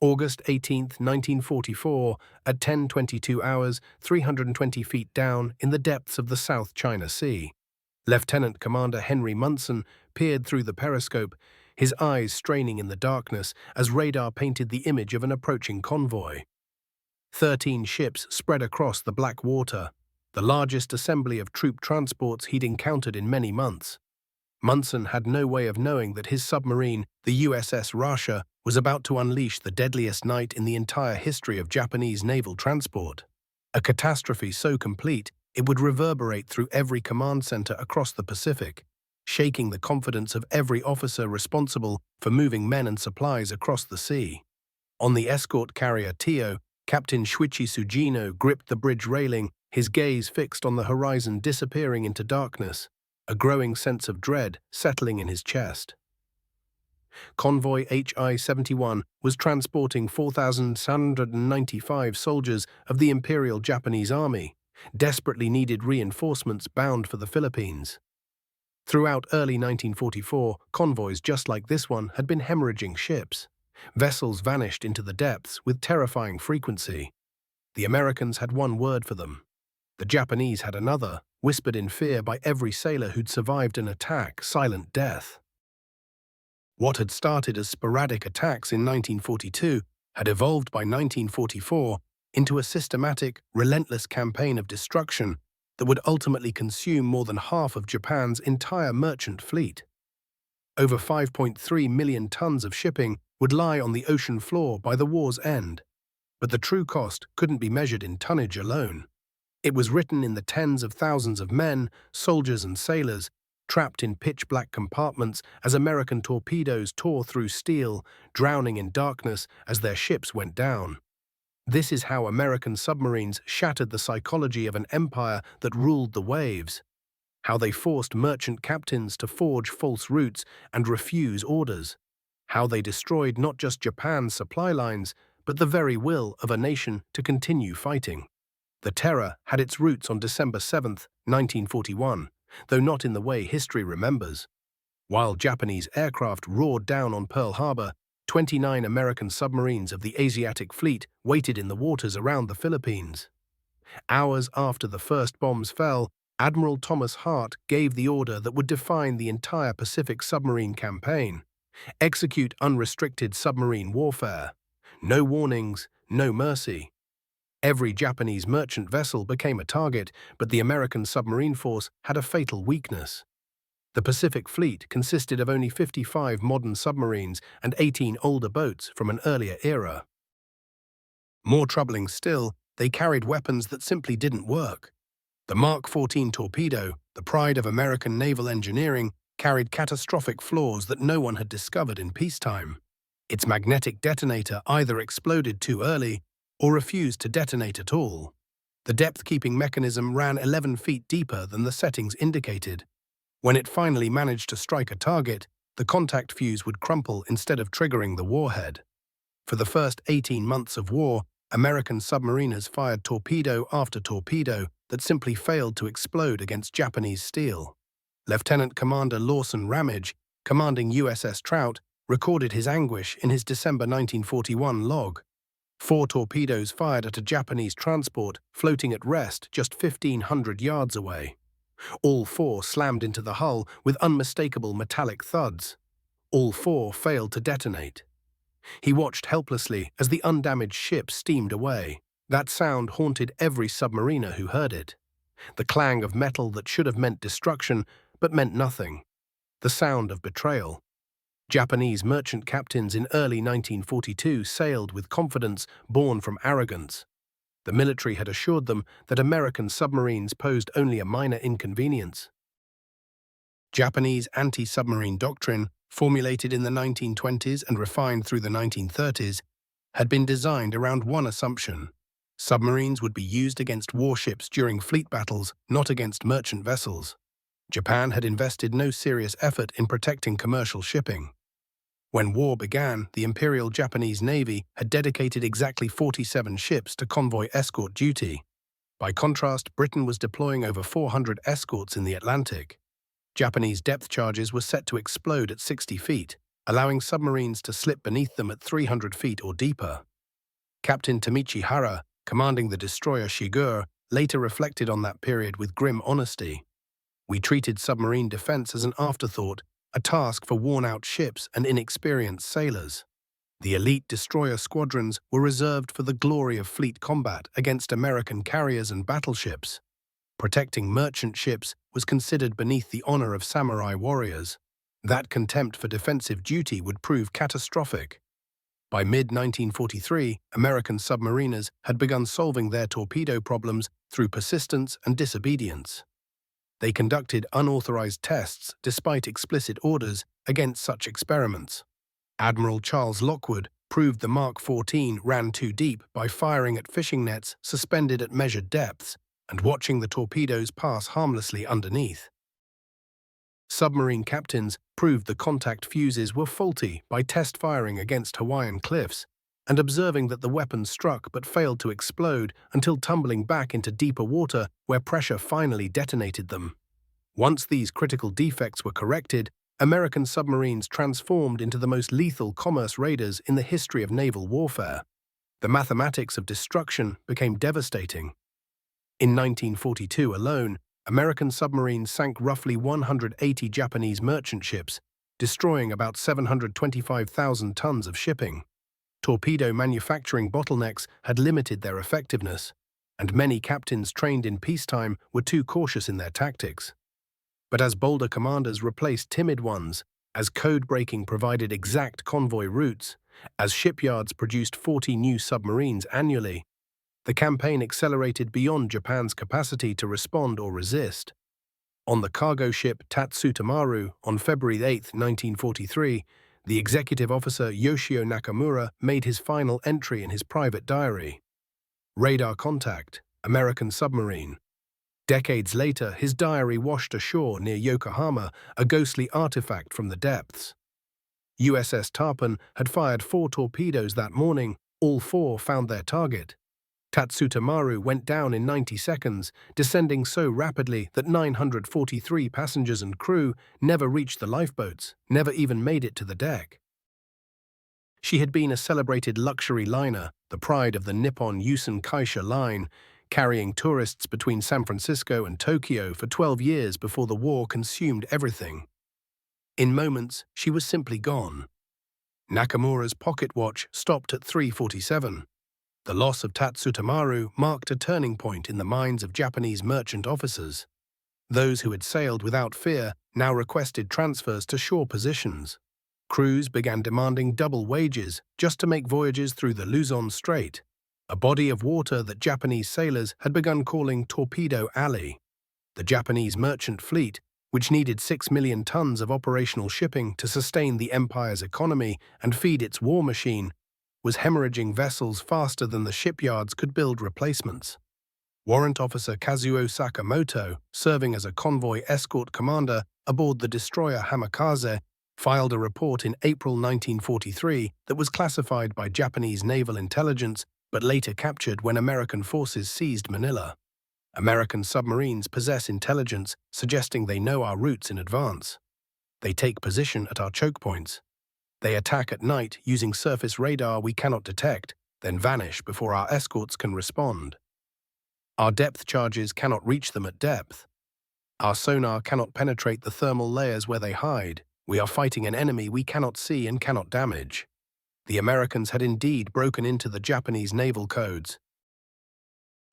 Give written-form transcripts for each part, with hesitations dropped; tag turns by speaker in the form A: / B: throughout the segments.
A: August 18, 1944, at 10:22 hours, 320 feet down in the depths of the South China Sea. Lieutenant Commander Henry Munson peered through the periscope, his eyes straining in the darkness as radar painted the image of an approaching convoy. 13 ships spread across the black water, the largest assembly of troop transports he'd encountered in many months. Munson had no way of knowing that his submarine, the USS Rasha, was about to unleash the deadliest night in the entire history of Japanese naval transport. A catastrophe so complete it would reverberate through every command center across the Pacific, shaking the confidence of every officer responsible for moving men and supplies across the sea. On the escort carrier Tio, Captain Shuichi Sugino gripped the bridge railing, his gaze fixed on the horizon disappearing into darkness, a growing sense of dread settling in his chest. Convoy HI-71 was transporting 4,795 soldiers of the Imperial Japanese Army, desperately needed reinforcements bound for the Philippines. Throughout early 1944, convoys just like this one had been hemorrhaging ships. Vessels vanished into the depths with terrifying frequency. The Americans had one word for them. The Japanese had another, whispered in fear by every sailor who'd survived an attack, silent death. What had started as sporadic attacks in 1942 had evolved by 1944 into a systematic, relentless campaign of destruction that would ultimately consume more than half of Japan's entire merchant fleet. Over 5.3 million tons of shipping would lie on the ocean floor by the war's end, but the true cost couldn't be measured in tonnage alone. It was written in the tens of thousands of men, soldiers and sailors, trapped in pitch-black compartments as American torpedoes tore through steel, drowning in darkness as their ships went down. This is how American submarines shattered the psychology of an empire that ruled the waves, how they forced merchant captains to forge false routes and refuse orders, how they destroyed not just Japan's supply lines, but the very will of a nation to continue fighting. The terror had its roots on December 7, 1941, though not in the way history remembers. While Japanese aircraft roared down on Pearl Harbor, 29 American submarines of the Asiatic Fleet waited in the waters around the Philippines. Hours after the first bombs fell, Admiral Thomas Hart gave the order that would define the entire Pacific submarine campaign: execute unrestricted submarine warfare. No warnings, no mercy. Every Japanese merchant vessel became a target, but the American submarine force had a fatal weakness. The Pacific Fleet consisted of only 55 modern submarines and 18 older boats from an earlier era. More troubling still, they carried weapons that simply didn't work. The Mark 14 torpedo, the pride of American naval engineering, carried catastrophic flaws that no one had discovered in peacetime. Its magnetic detonator either exploded too early or refused to detonate at all. The depth-keeping mechanism ran 11 feet deeper than the settings indicated. When it finally managed to strike a target, the contact fuse would crumple instead of triggering the warhead. For the first 18 months of war, American submariners fired torpedo after torpedo that simply failed to explode against Japanese steel. Lieutenant Commander Lawson Ramage, commanding USS Trout, recorded his anguish in his December 1941 log. 4 torpedoes fired at a Japanese transport floating at rest just 1,500 yards away. All 4 slammed into the hull with unmistakable metallic thuds. All 4 failed to detonate. He watched helplessly as the undamaged ship steamed away. That sound haunted every submariner who heard it. The clang of metal that should have meant destruction, but meant nothing. The sound of betrayal. Japanese merchant captains in early 1942 sailed with confidence born from arrogance. The military had assured them that American submarines posed only a minor inconvenience. Japanese anti-submarine doctrine, formulated in the 1920s and refined through the 1930s, had been designed around one assumption: submarines would be used against warships during fleet battles, not against merchant vessels. Japan had invested no serious effort in protecting commercial shipping. When war began, the Imperial Japanese Navy had dedicated exactly 47 ships to convoy escort duty. By contrast, Britain was deploying over 400 escorts in the Atlantic. Japanese depth charges were set to explode at 60 feet, allowing submarines to slip beneath them at 300 feet or deeper. Captain Tamichi Hara, commanding the destroyer Shigur, later reflected on that period with grim honesty. "We treated submarine defense as an afterthought, a task for worn-out ships and inexperienced sailors. The elite destroyer squadrons were reserved for the glory of fleet combat against American carriers and battleships. Protecting merchant ships was considered beneath the honor of samurai warriors. That contempt for defensive duty would prove catastrophic." By mid-1943, American submariners had begun solving their torpedo problems through persistence and disobedience. They conducted unauthorized tests despite explicit orders against such experiments. Admiral Charles Lockwood proved the Mark 14 ran too deep by firing at fishing nets suspended at measured depths and watching the torpedoes pass harmlessly underneath. Submarine captains proved the contact fuses were faulty by test firing against Hawaiian cliffs and observing that the weapons struck but failed to explode until tumbling back into deeper water where pressure finally detonated them. Once these critical defects were corrected, American submarines transformed into the most lethal commerce raiders in the history of naval warfare. The mathematics of destruction became devastating. In 1942 alone, American submarines sank roughly 180 Japanese merchant ships, destroying about 725,000 tons of shipping. Torpedo manufacturing bottlenecks had limited their effectiveness, and many captains trained in peacetime were too cautious in their tactics. But as bolder commanders replaced timid ones, as code-breaking provided exact convoy routes, as shipyards produced 40 new submarines annually, the campaign accelerated beyond Japan's capacity to respond or resist. On the cargo ship Tatsutamaru on February 8, 1943, the executive officer Yoshio Nakamura made his final entry in his private diary. Radar contact, American submarine. Decades later, his diary washed ashore near Yokohama, a ghostly artifact from the depths. USS Tarpon had fired 4 torpedoes that morning. All 4 found their target. Tatsutamaru went down in 90 seconds, descending so rapidly that 943 passengers and crew never reached the lifeboats, never even made it to the deck. She had been a celebrated luxury liner, the pride of the Nippon Yusen Kaisha Line, carrying tourists between San Francisco and Tokyo for 12 years before the war consumed everything. In moments, she was simply gone. Nakamura's pocket watch stopped at 3:47. The loss of Tatsutamaru marked a turning point in the minds of Japanese merchant officers. Those who had sailed without fear now requested transfers to shore positions. Crews began demanding double wages just to make voyages through the Luzon Strait, a body of water that Japanese sailors had begun calling Torpedo Alley. The Japanese merchant fleet, which needed 6 million tons of operational shipping to sustain the empire's economy and feed its war machine, was hemorrhaging vessels faster than the shipyards could build replacements. Warrant Officer Kazuo Sakamoto, serving as a convoy escort commander aboard the destroyer Hamikaze, filed a report in April 1943 that was classified by Japanese naval intelligence but later captured when American forces seized Manila. American submarines possess intelligence suggesting they know our routes in advance. They take position at our choke points. They attack at night using surface radar we cannot detect, then vanish before our escorts can respond. Our depth charges cannot reach them at depth. Our sonar cannot penetrate the thermal layers where they hide. We are fighting an enemy we cannot see and cannot damage. The Americans had indeed broken into the Japanese naval codes.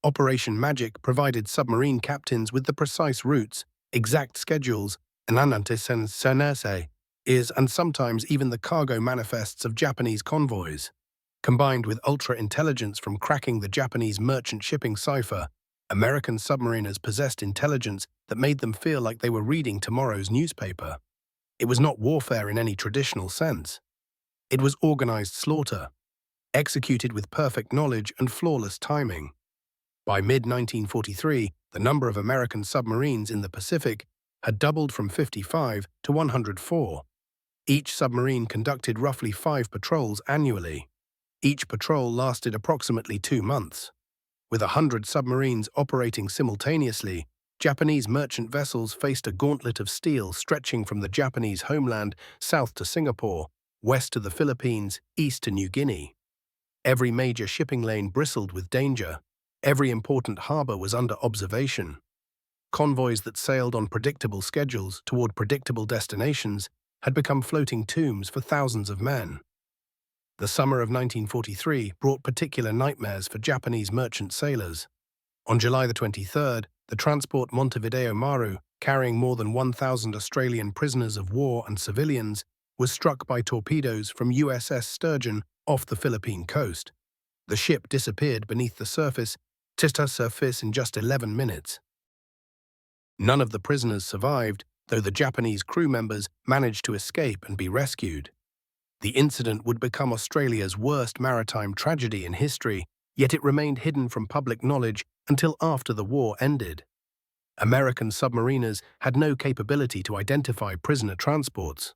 A: Operation Magic provided submarine captains with the precise routes, exact schedules, and and sometimes even the cargo manifests of Japanese convoys. Combined with ultra-intelligence from cracking the Japanese merchant shipping cipher, American submariners possessed intelligence that made them feel like they were reading tomorrow's newspaper. It was not warfare in any traditional sense. It was organized slaughter, executed with perfect knowledge and flawless timing. By mid-1943, the number of American submarines in the Pacific had doubled from 55 to 104. Each submarine conducted roughly 5 patrols annually. Each patrol lasted approximately 2 months. With 100 submarines operating simultaneously, Japanese merchant vessels faced a gauntlet of steel stretching from the Japanese homeland south to Singapore, west to the Philippines, east to New Guinea. Every major shipping lane bristled with danger. Every important harbor was under observation. Convoys that sailed on predictable schedules toward predictable destinations had become floating tombs for thousands of men. The summer of 1943 brought particular nightmares for Japanese merchant sailors. On July the 23rd, the transport Montevideo Maru, carrying more than 1,000 Australian prisoners of war and civilians, was struck by torpedoes from USS Sturgeon off the Philippine coast. The ship disappeared beneath the surface in just 11 minutes. None of the prisoners survived, though the Japanese crew members managed to escape and be rescued. The incident would become Australia's worst maritime tragedy in history, yet it remained hidden from public knowledge until after the war ended. American submariners had no capability to identify prisoner transports.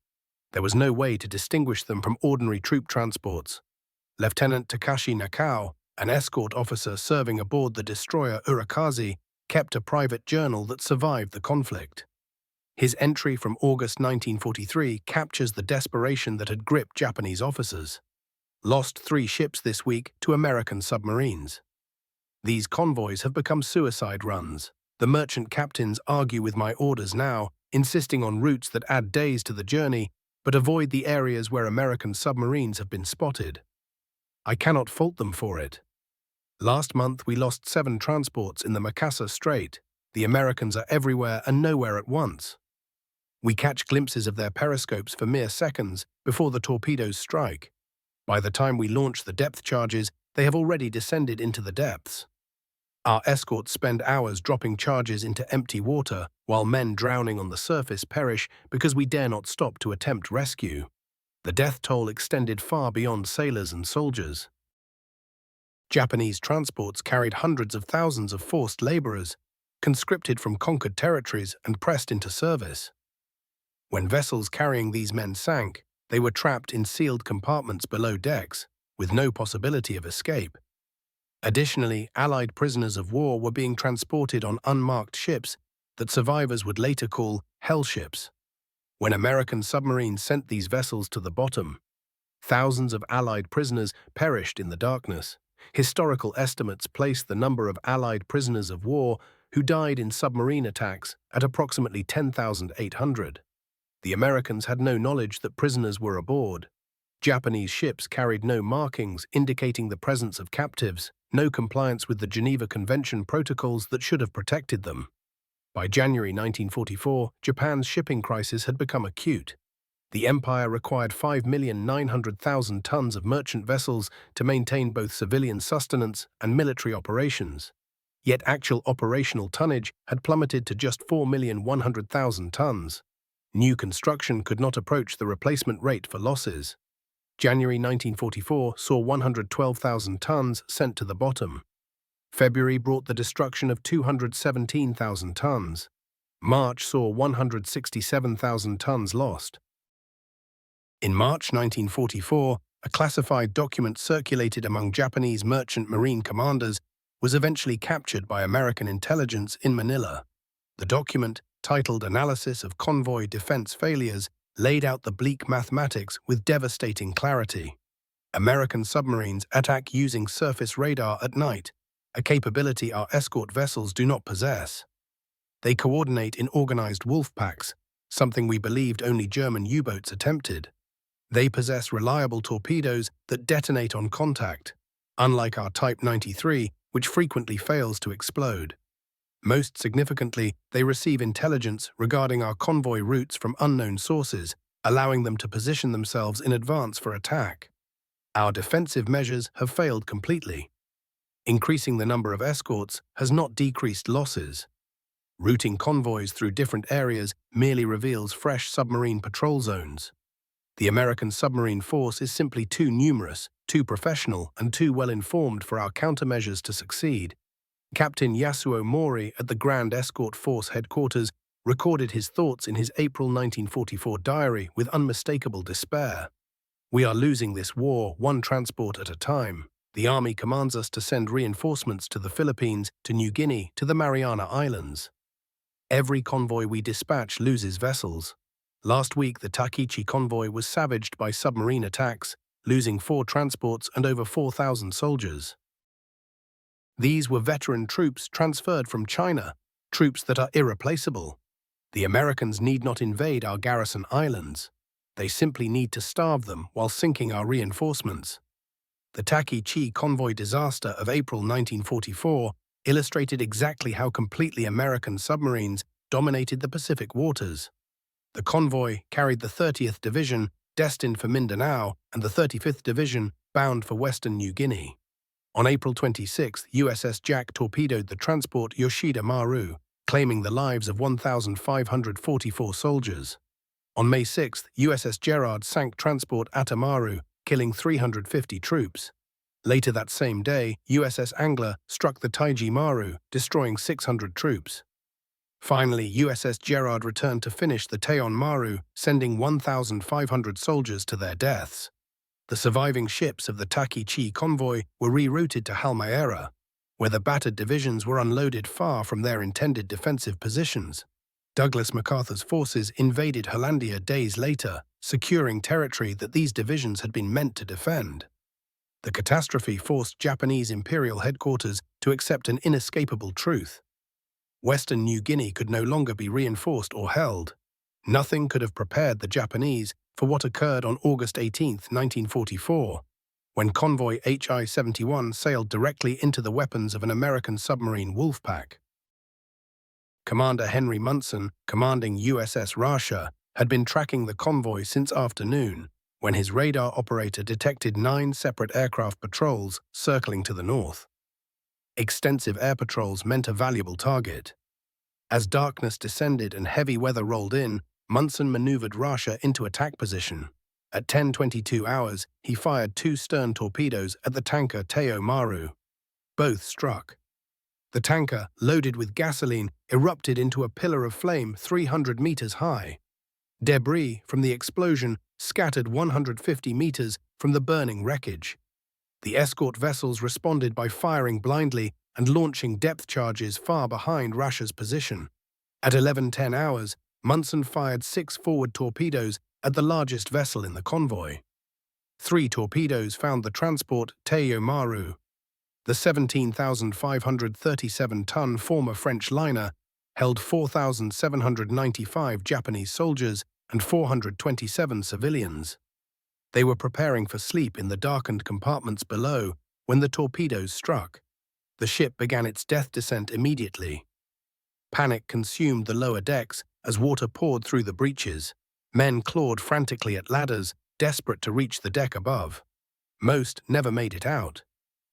A: There was no way to distinguish them from ordinary troop transports. Lieutenant Takashi Nakao, an escort officer serving aboard the destroyer Urakazi, kept a private journal that survived the conflict. His entry from August 1943 captures the desperation that had gripped Japanese officers. Lost 3 ships this week to American submarines. These convoys have become suicide runs. The merchant captains argue with my orders now, insisting on routes that add days to the journey, but avoid the areas where American submarines have been spotted. I cannot fault them for it. Last month we lost 7 transports in the Makassar Strait. The Americans are everywhere and nowhere at once. We catch glimpses of their periscopes for mere seconds before the torpedoes strike. By the time we launch the depth charges, they have already descended into the depths. Our escorts spend hours dropping charges into empty water, while men drowning on the surface perish because we dare not stop to attempt rescue. The death toll extended far beyond sailors and soldiers. Japanese transports carried hundreds of thousands of forced laborers, conscripted from conquered territories and pressed into service. When vessels carrying these men sank, they were trapped in sealed compartments below decks, with no possibility of escape. Additionally, Allied prisoners of war were being transported on unmarked ships that survivors would later call hell ships. When American submarines sent these vessels to the bottom, thousands of Allied prisoners perished in the darkness. Historical estimates place the number of Allied prisoners of war who died in submarine attacks at approximately 10,800. The Americans had no knowledge that prisoners were aboard. Japanese ships carried no markings indicating the presence of captives, no compliance with the Geneva Convention protocols that should have protected them. By January 1944, Japan's shipping crisis had become acute. The empire required 5,900,000 tons of merchant vessels to maintain both civilian sustenance and military operations. Yet actual operational tonnage had plummeted to just 4,100,000 tons. New construction could not approach the replacement rate for losses. January 1944 saw 112,000 tons sent to the bottom. February brought the destruction of 217,000 tons. March saw 167,000 tons lost. In March 1944, a classified document circulated among Japanese merchant marine commanders was eventually captured by American intelligence in Manila. The document, titled Analysis of Convoy Defense Failures, laid out the bleak mathematics with devastating clarity. American submarines attack using surface radar at night, a capability our escort vessels do not possess. They coordinate in organized wolf packs, something we believed only German U-boats attempted. They possess reliable torpedoes that detonate on contact, unlike our Type 93, which frequently fails to explode. Most significantly, they receive intelligence regarding our convoy routes from unknown sources, allowing them to position themselves in advance for attack. Our defensive measures have failed completely. Increasing the number of escorts has not decreased losses. Routing convoys through different areas merely reveals fresh submarine patrol zones. The American submarine force is simply too numerous, too professional, and too well-informed for our countermeasures to succeed. Captain Yasuo Mori at the Grand Escort Force headquarters recorded his thoughts in his April 1944 diary with unmistakable despair. "We are losing this war one transport at a time. The Army commands us to send reinforcements to the Philippines, to New Guinea, to the Mariana Islands. Every convoy we dispatch loses vessels. Last week, the Takichi convoy was savaged by submarine attacks, losing 4 transports and over 4,000 soldiers. These were veteran troops transferred from China, troops that are irreplaceable. The Americans need not invade our garrison islands. They simply need to starve them while sinking our reinforcements. The Takichi convoy disaster of April 1944 illustrated exactly how completely American submarines dominated the Pacific waters. The convoy carried the 30th Division, destined for Mindanao, and the 35th Division, bound for Western New Guinea. On April 26, USS Jack torpedoed the transport Yoshida Maru, claiming the lives of 1,544 soldiers. On May 6, USS Gerard sank transport Atamaru, killing 350 troops. Later that same day, USS Angler struck the Taiji Maru, destroying 600 troops. Finally, USS Gerard returned to finish the Teon Maru, sending 1,500 soldiers to their deaths. The surviving ships of the Takichi convoy were rerouted to Halmahera, where the battered divisions were unloaded far from their intended defensive positions. Douglas MacArthur's forces invaded Hollandia days later, securing territory that these divisions had been meant to defend. The catastrophe forced Japanese imperial headquarters to accept an inescapable truth. Western New Guinea could no longer be reinforced or held. Nothing could have prepared the Japanese for what occurred on August 18, 1944, when convoy HI-71 sailed directly into the weapons of an American submarine wolf pack. Commander Henry Munson, commanding USS Rasha, had been tracking the convoy since afternoon, when his radar operator detected 9 separate aircraft patrols circling to the north. Extensive air patrols meant a valuable target. As darkness descended and heavy weather rolled in, Munson maneuvered Rasha into attack position. At 10:22 hours, he fired 2 stern torpedoes at the tanker Teo Maru. Both struck. The tanker, loaded with gasoline, erupted into a pillar of flame 300 meters high. Debris from the explosion scattered 150 meters from the burning wreckage. The escort vessels responded by firing blindly and launching depth charges far behind Rasha's position. At 11:10 hours, Munson fired 6 forward torpedoes at the largest vessel in the convoy. 3 torpedoes found the transport Teo Maru. The 17,537-ton former French liner held 4,795 Japanese soldiers and 427 civilians. They were preparing for sleep in the darkened compartments below when the torpedoes struck. The ship began its death descent immediately. Panic consumed the lower decks as water poured through the breaches. Men clawed frantically at ladders, desperate to reach the deck above. Most never made it out.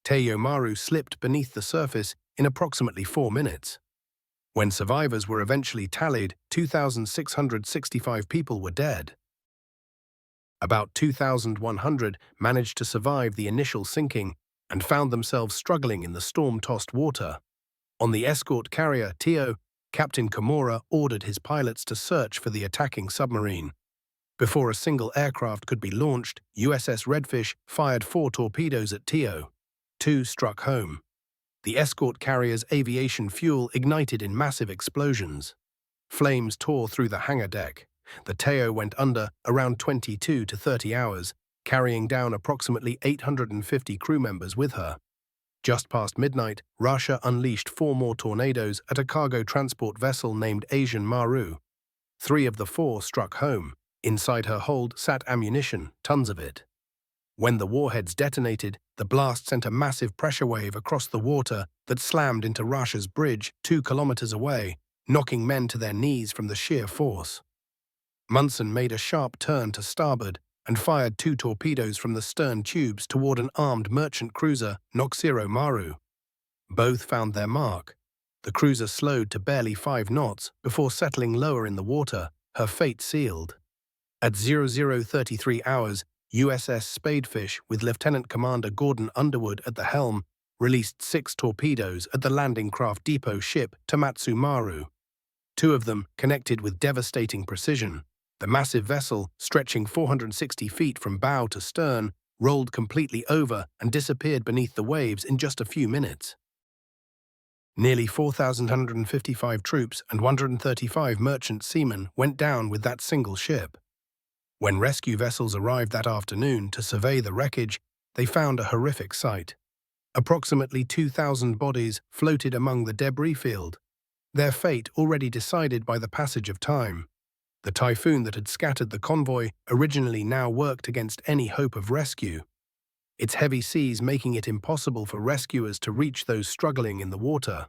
A: Teo Maru slipped beneath the surface in approximately 4 minutes. When survivors were eventually tallied, 2,665 people were dead. About 2,100 managed to survive the initial sinking and found themselves struggling in the storm-tossed water. On the escort carrier Teo, Captain Kimura ordered his pilots to search for the attacking submarine. Before a single aircraft could be launched, USS Redfish fired 4 torpedoes at Teo. 2 struck home. The escort carrier's aviation fuel ignited in massive explosions. Flames tore through the hangar deck. The Teo went under around 22 to 30 hours, carrying down approximately 850 crew members with her. Just past midnight, Rasha unleashed 4 more tornadoes at a cargo transport vessel named Asian Maru. 3 of the 4 struck home. Inside her hold sat ammunition, tons of it. When the warheads detonated, the blast sent a massive pressure wave across the water that slammed into Rasha's bridge 2 kilometers away, knocking men to their knees from the sheer force. Munson made a sharp turn to starboard and fired 2 torpedoes from the stern tubes toward an armed merchant cruiser, Noxiro Maru. Both found their mark. The cruiser slowed to barely 5 knots before settling lower in the water, her fate sealed. At 00:33 hours, USS Spadefish, with Lieutenant Commander Gordon Underwood at the helm, released 6 torpedoes at the landing craft depot ship Tamatsu Maru. 2 of them connected with devastating precision. The massive vessel, stretching 460 feet from bow to stern, rolled completely over and disappeared beneath the waves in just a few minutes. Nearly 4,155 troops and 135 merchant seamen went down with that single ship. When rescue vessels arrived that afternoon to survey the wreckage, they found a horrific sight. Approximately 2,000 bodies floated among the debris field, their fate already decided by the passage of time. The typhoon that had scattered the convoy originally now worked against any hope of rescue, its heavy seas making it impossible for rescuers to reach those struggling in the water.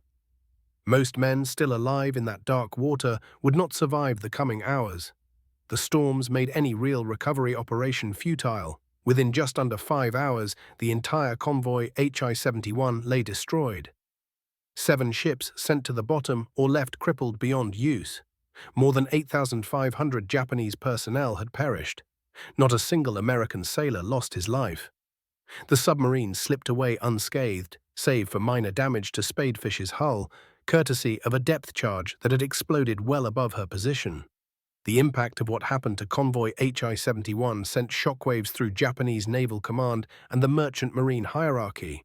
A: Most men still alive in that dark water would not survive the coming hours. The storms made any real recovery operation futile. Within just under 5 hours, the entire convoy HI-71 lay destroyed. 7 ships sent to the bottom or left crippled beyond use. More than 8,500 Japanese personnel had perished. Not a single American sailor lost his life. The submarine slipped away unscathed, save for minor damage to Spadefish's hull, courtesy of a depth charge that had exploded well above her position. The impact of what happened to Convoy HI-71 sent shockwaves through Japanese naval command and the merchant marine hierarchy.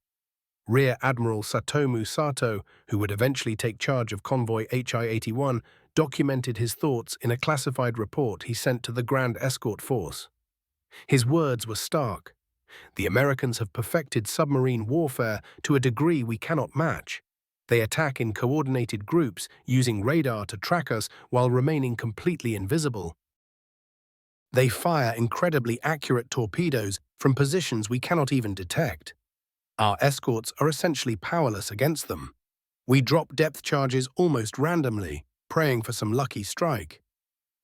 A: Rear Admiral Satomu Sato, who would eventually take charge of Convoy HI-81, documented his thoughts in a classified report he sent to the Grand Escort Force. His words were stark. "The Americans have perfected submarine warfare to a degree we cannot match. They attack in coordinated groups, using radar to track us while remaining completely invisible. They fire incredibly accurate torpedoes from positions we cannot even detect. Our escorts are essentially powerless against them. We drop depth charges almost randomly, praying for some lucky strike.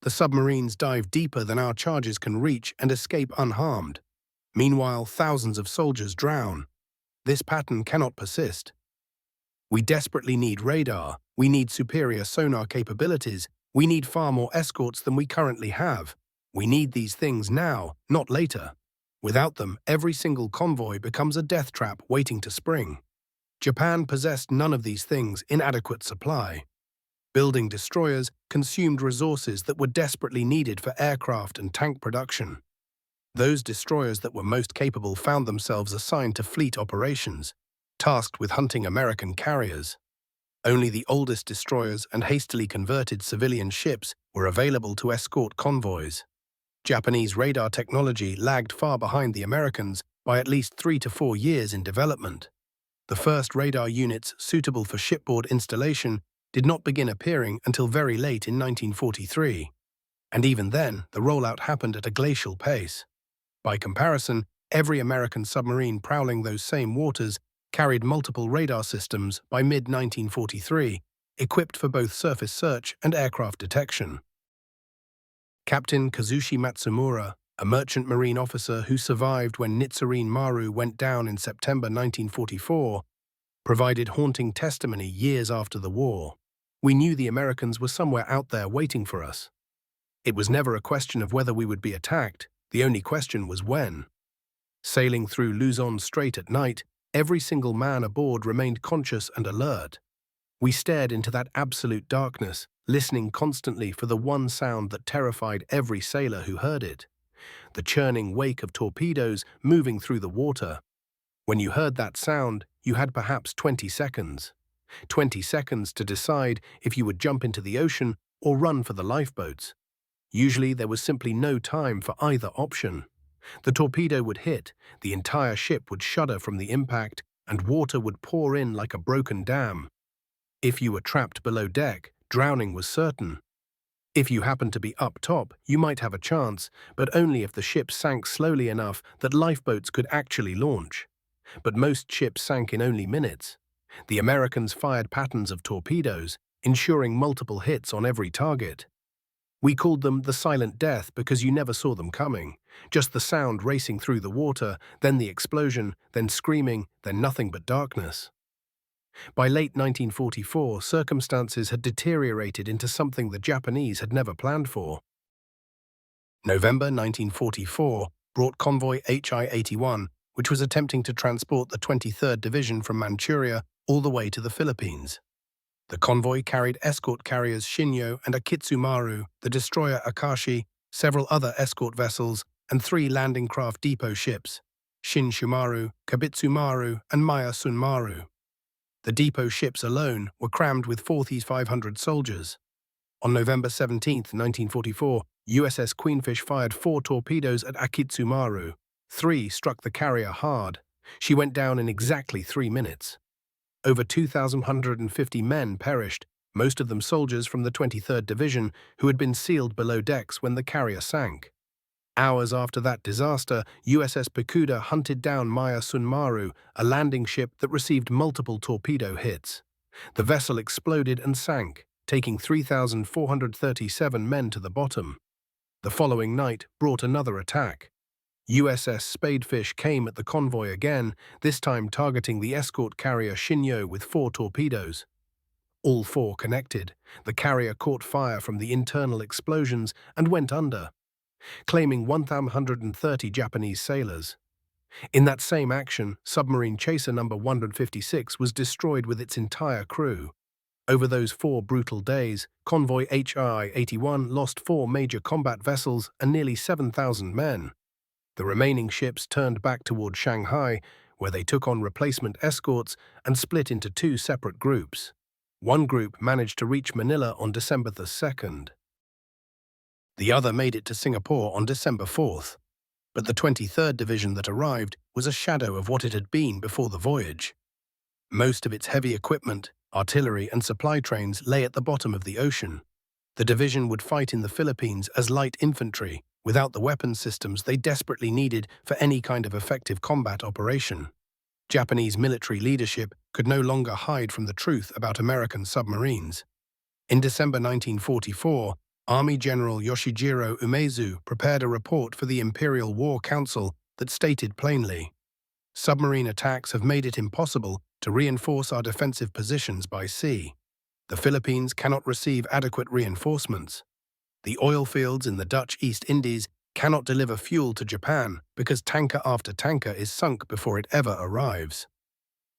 A: The submarines dive deeper than our charges can reach and escape unharmed. Meanwhile, thousands of soldiers drown. This pattern cannot persist. We desperately need radar, we need superior sonar capabilities, we need far more escorts than we currently have. We need these things now, not later. Without them, every single convoy becomes a death trap waiting to spring." Japan possessed none of these things in adequate supply. Building destroyers consumed resources that were desperately needed for aircraft and tank production. Those destroyers that were most capable found themselves assigned to fleet operations, tasked with hunting American carriers. Only the oldest destroyers and hastily converted civilian ships were available to escort convoys. Japanese radar technology lagged far behind the Americans by at least 3 to 4 years in development. The first radar units suitable for shipboard installation did not begin appearing until very late in 1943. And even then, the rollout happened at a glacial pace. By comparison, every American submarine prowling those same waters carried multiple radar systems by mid-1943, equipped for both surface search and aircraft detection. Captain Kazushi Matsumura, a merchant marine officer who survived when Nitsurin Maru went down in September 1944, provided haunting testimony years after the war. "We knew the Americans were somewhere out there waiting for us. It was never a question of whether we would be attacked, the only question was when." Sailing through Luzon Strait at night, every single man aboard remained conscious and alert. We stared into that absolute darkness, listening constantly for the one sound that terrified every sailor who heard it: the churning wake of torpedoes moving through the water. When you heard that sound, you had perhaps 20 seconds. 20 seconds to decide if you would jump into the ocean or run for the lifeboats. Usually there was simply no time for either option. The torpedo would hit, the entire ship would shudder from the impact, and water would pour in like a broken dam. If you were trapped below deck, drowning was certain. If you happened to be up top, you might have a chance, but only if the ship sank slowly enough that lifeboats could actually launch. But most ships sank in only minutes. The Americans fired patterns of torpedoes, ensuring multiple hits on every target. We called them the silent death because you never saw them coming. Just the sound racing through the water, then the explosion, then screaming, then nothing but darkness. By late 1944, circumstances had deteriorated into something the Japanese had never planned for. November 1944 brought Convoy HI-81, which was attempting to transport the 23rd Division from Manchuria all the way to the Philippines. The convoy carried escort carriers Shinyo and Akitsumaru, the destroyer Akashi, several other escort vessels, and 3 landing craft depot ships, Shin Shumaru, Kabitsumaru, and Maya Sunmaru. The depot ships alone were crammed with 4,500 soldiers. On November 17, 1944, USS Queenfish fired 4 torpedoes at Akitsumaru. 3 struck the carrier hard. She went down in exactly 3 minutes. Over 2,150 men perished, most of them soldiers from the 23rd Division who had been sealed below decks when the carrier sank. Hours after that disaster, USS Pakuda hunted down Maya Sunmaru, a landing ship that received multiple torpedo hits. The vessel exploded and sank, taking 3,437 men to the bottom. The following night brought another attack. USS Spadefish came at the convoy again, this time targeting the escort carrier Shinyo with 4 torpedoes. All 4 connected. The carrier caught fire from the internal explosions and went under, claiming 1,130 Japanese sailors. In that same action, submarine chaser number 156 was destroyed with its entire crew. Over those 4 brutal days, Convoy HI-81 lost 4 major combat vessels and nearly 7,000 men. The remaining ships turned back toward Shanghai, where they took on replacement escorts and split into 2 separate groups. One group managed to reach Manila on December 2nd. The other made it to Singapore on December 4th. But the 23rd Division that arrived was a shadow of what it had been before the voyage. Most of its heavy equipment, artillery and supply trains lay at the bottom of the ocean. The division would fight in the Philippines as light infantry, without the weapon systems they desperately needed for any kind of effective combat operation. Japanese military leadership could no longer hide from the truth about American submarines. In December 1944, Army General Yoshijiro Umezu prepared a report for the Imperial War Council that stated plainly, "Submarine attacks have made it impossible to reinforce our defensive positions by sea. The Philippines cannot receive adequate reinforcements. The oil fields in the Dutch East Indies cannot deliver fuel to Japan because tanker after tanker is sunk before it ever arrives.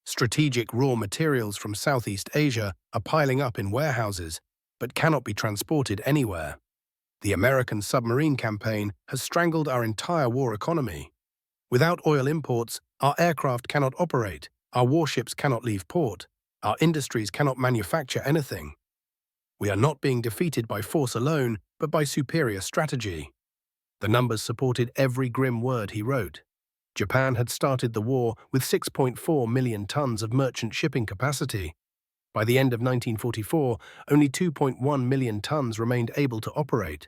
A: Strategic raw materials from Southeast Asia are piling up in warehouses, but cannot be transported anywhere. The American submarine campaign has strangled our entire war economy. Without oil imports, our aircraft cannot operate, our warships cannot leave port, our industries cannot manufacture anything. We are not being defeated by force alone, but by superior strategy." The numbers supported every grim word he wrote. Japan had started the war with 6.4 million tons of merchant shipping capacity. By the end of 1944, only 2.1 million tons remained able to operate.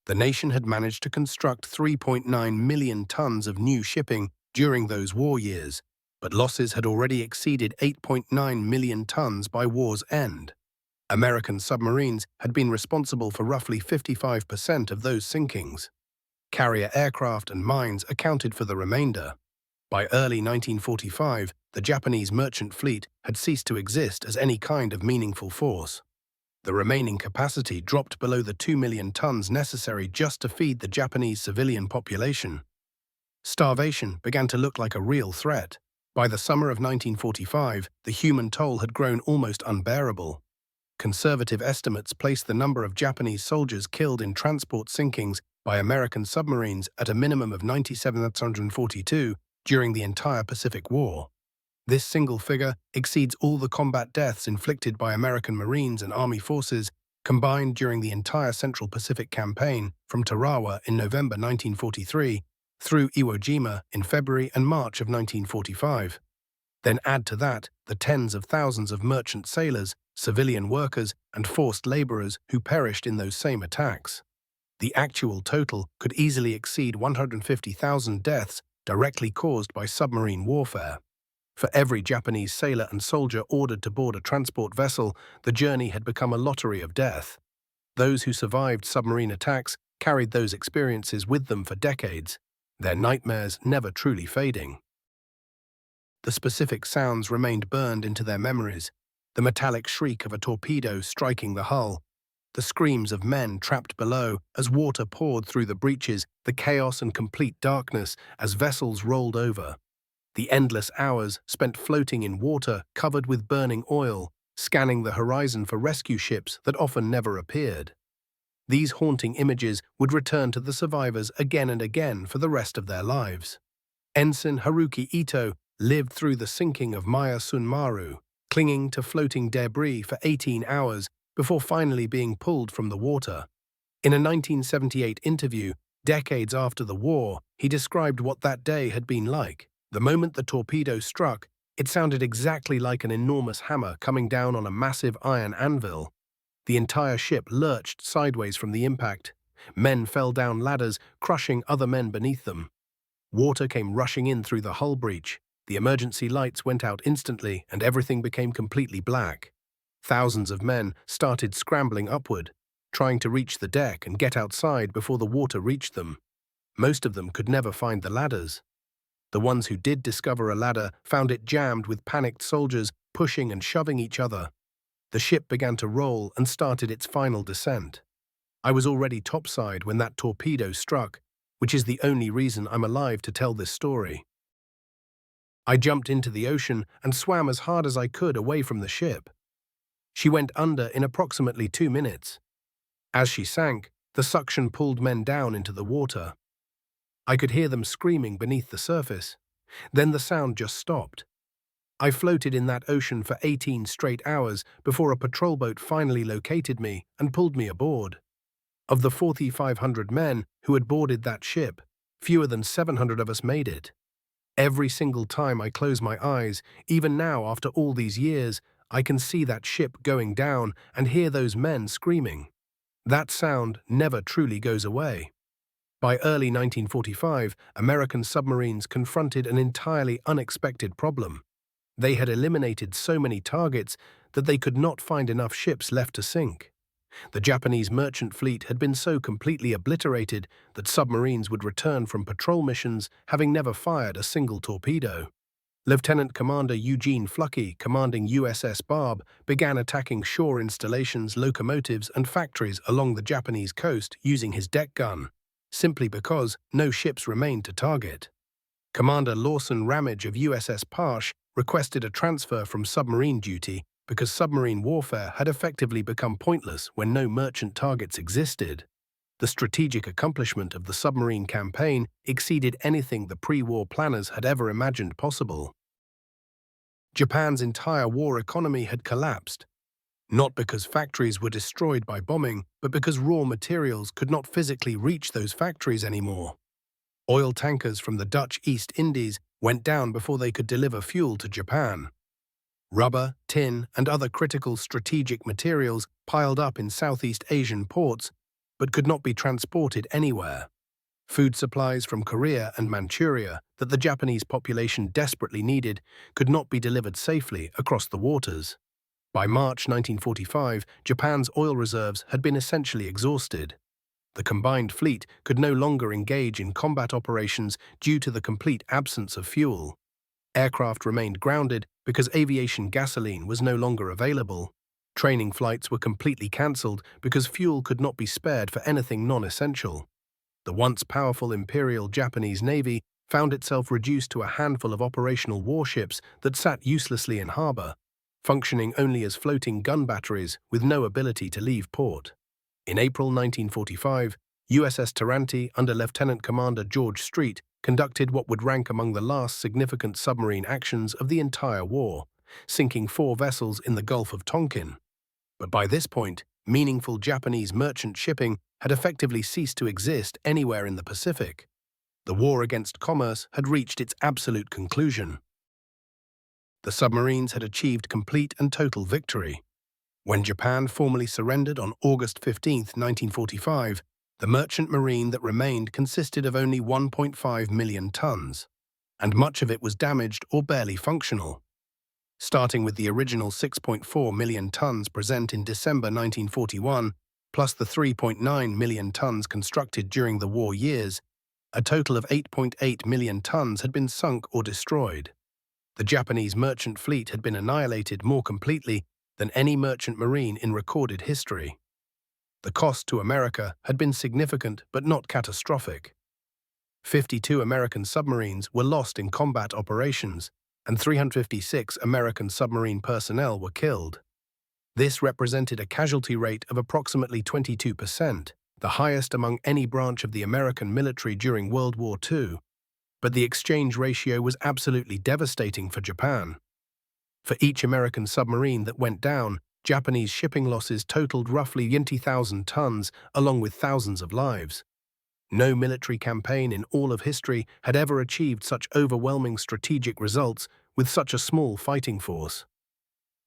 A: The nation had managed to construct 3.9 million tons of new shipping during those war years, but losses had already exceeded 8.9 million tons by war's end. American submarines had been responsible for roughly 55% of those sinkings. Carrier aircraft and mines accounted for the remainder. By early 1945, the Japanese merchant fleet had ceased to exist as any kind of meaningful force. The remaining capacity dropped below the 2 million tons necessary just to feed the Japanese civilian population. Starvation began to look like a real threat. By the summer of 1945, the human toll had grown almost unbearable. Conservative estimates placed the number of Japanese soldiers killed in transport sinkings by American submarines at a minimum of 9,742 during the entire Pacific War. This single figure exceeds all the combat deaths inflicted by American Marines and Army forces combined during the entire Central Pacific Campaign from Tarawa in November 1943 through Iwo Jima in February and March of 1945. Then add to that the tens of thousands of merchant sailors, civilian workers, and forced laborers who perished in those same attacks. The actual total could easily exceed 150,000 deaths directly caused by submarine warfare. For every Japanese sailor and soldier ordered to board a transport vessel, the journey had become a lottery of death. Those who survived submarine attacks carried those experiences with them for decades, their nightmares never truly fading. The specific sounds remained burned into their memories: the metallic shriek of a torpedo striking the hull, the screams of men trapped below as water poured through the breaches, the chaos and complete darkness as vessels rolled over, the endless hours spent floating in water covered with burning oil, scanning the horizon for rescue ships that often never appeared. These haunting images would return to the survivors again and again for the rest of their lives. Ensign Haruki Ito lived through the sinking of Maya Sunmaru, clinging to floating debris for 18 hours before finally being pulled from the water. In a 1978 interview, decades after the war, he described what that day had been like. The moment the torpedo struck, it sounded exactly like an enormous hammer coming down on a massive iron anvil. The entire ship lurched sideways from the impact. Men fell down ladders, crushing other men beneath them. Water came rushing in through the hull breach. The emergency lights went out instantly, and everything became completely black. Thousands of men started scrambling upward, trying to reach the deck and get outside before the water reached them. Most of them could never find the ladders. The ones who did discover a ladder found it jammed with panicked soldiers pushing and shoving each other. The ship began to roll and started its final descent. I was already topside when that torpedo struck, which is the only reason I'm alive to tell this story. I jumped into the ocean and swam as hard as I could away from the ship. She went under in approximately 2 minutes. As she sank, the suction pulled men down into the water. I could hear them screaming beneath the surface. Then the sound just stopped. I floated in that ocean for 18 straight hours before a patrol boat finally located me and pulled me aboard. Of the 4,500 men who had boarded that ship, fewer than 700 of us made it. Every single time I close my eyes, even now after all these years, I can see that ship going down and hear those men screaming. That sound never truly goes away. By early 1945, American submarines confronted an entirely unexpected problem. They had eliminated so many targets that they could not find enough ships left to sink. The Japanese merchant fleet had been so completely obliterated that submarines would return from patrol missions having never fired a single torpedo. Lieutenant Commander Eugene Fluckey, commanding USS Barb, began attacking shore installations, locomotives, and factories along the Japanese coast using his deck gun, simply because no ships remained to target. Commander Lawson Ramage of USS Parsh requested a transfer from submarine duty because submarine warfare had effectively become pointless when no merchant targets existed. The strategic accomplishment of the submarine campaign exceeded anything the pre-war planners had ever imagined possible. Japan's entire war economy had collapsed, not because factories were destroyed by bombing, but because raw materials could not physically reach those factories anymore. Oil tankers from the Dutch East Indies went down before they could deliver fuel to Japan. Rubber, tin, and other critical strategic materials piled up in Southeast Asian ports, but could not be transported anywhere. Food supplies from Korea and Manchuria that the Japanese population desperately needed could not be delivered safely across the waters. By March 1945, Japan's oil reserves had been essentially exhausted. The combined fleet could no longer engage in combat operations due to the complete absence of fuel. Aircraft remained grounded because aviation gasoline was no longer available. Training flights were completely cancelled because fuel could not be spared for anything non-essential. The once powerful Imperial Japanese Navy found itself reduced to a handful of operational warships that sat uselessly in harbor, functioning only as floating gun batteries with no ability to leave port. In April 1945, USS Taranti under Lieutenant Commander George Street conducted what would rank among the last significant submarine actions of the entire war, sinking 4 vessels in the Gulf of Tonkin. But by this point, meaningful Japanese merchant shipping had effectively ceased to exist anywhere in the Pacific. The war against commerce had reached its absolute conclusion. The submarines had achieved complete and total victory. When Japan formally surrendered on August 15, 1945, the merchant marine that remained consisted of only 1.5 million tons, and much of it was damaged or barely functional. Starting with the original 6.4 million tons present in December 1941, plus the 3.9 million tons constructed during the war years, a total of 8.8 million tons had been sunk or destroyed. The Japanese merchant fleet had been annihilated more completely than any merchant marine in recorded history. The cost to America had been significant but not catastrophic. 52 American submarines were lost in combat operations, and 356 American submarine personnel were killed. This represented a casualty rate of approximately 22%, the highest among any branch of the American military during World War II. but the exchange ratio was absolutely devastating for Japan. For each American submarine that went down, Japanese shipping losses totaled roughly 20,000 tons, along with thousands of lives. No military campaign in all of history had ever achieved such overwhelming strategic results with such a small fighting force.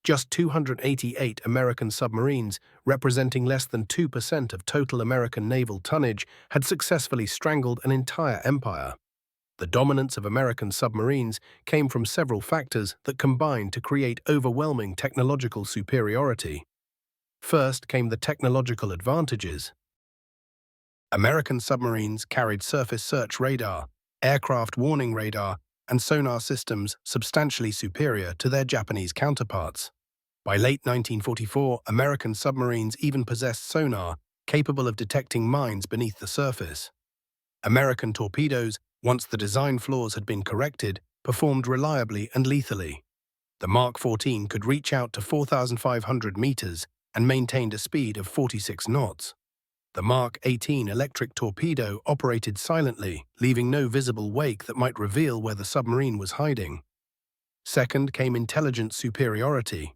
A: Just 288 American submarines, representing less than 2% of total American naval tonnage, had successfully strangled an entire empire. The dominance of American submarines came from several factors that combined to create overwhelming technological superiority. First came the technological advantages. American submarines carried surface search radar, aircraft warning radar, and sonar systems substantially superior to their Japanese counterparts. By late 1944, American submarines even possessed sonar, capable of detecting mines beneath the surface. American torpedoes, once the design flaws had been corrected, performed reliably and lethally. The Mark 14 could reach out to 4,500 meters and maintained a speed of 46 knots. The Mark 18 electric torpedo operated silently, leaving no visible wake that might reveal where the submarine was hiding. Second came intelligence superiority.